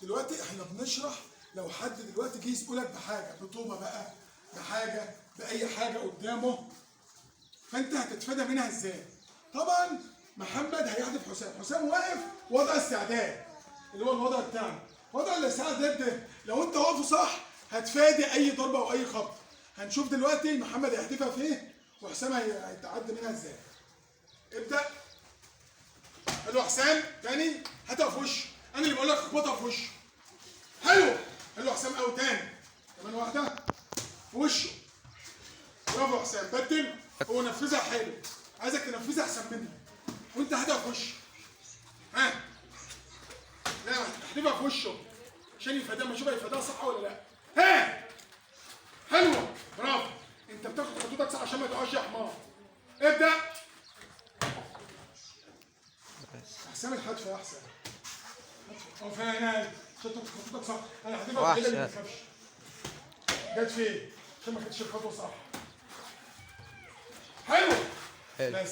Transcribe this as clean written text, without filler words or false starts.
دلوقتي احنا بنشرح لو حد دلوقتي جه يسألك بحاجه، بطوبه بقى، بحاجه، باي حاجه قدامه، فانت هتتفادى منها ازاي؟ طبعا محمد هيحدف حسام، حسام واقف وضع استعداد اللي هو الوضع بتاعنا. وضع الاستعداد ده لو انت واقفه صح هتفادي اي ضربه او اي خبط. هنشوف دلوقتي محمد هيحدفها فين وحسام هيتعدى منها ازاي. ابدا. حلو حسام، تاني هاتها في وشه، انا اللي بقول لك اخبطها في وشه. حلو حلو حسام قوي، تاني كمان واحده في وشه. برافو حسام، بدل. هو نفذها حلو، عايزك تنفذها احسن مني وانت هاتها في وشه. ها لا تحدفها في وشه عشان يفادها، ما اشوف هيفادها صح ولا لا. ها حلوه، برافو. انت بتاخد خطوتك صح عشان ما تقعش يا حمار. ابدا. احسن الحدفه احسن. اه فعلا عشان تاخد خطوتك صح. انا هحدفها في كده ما تخافش. جت فين؟ عشان ما كانتش الخطوه صح. حلو. بس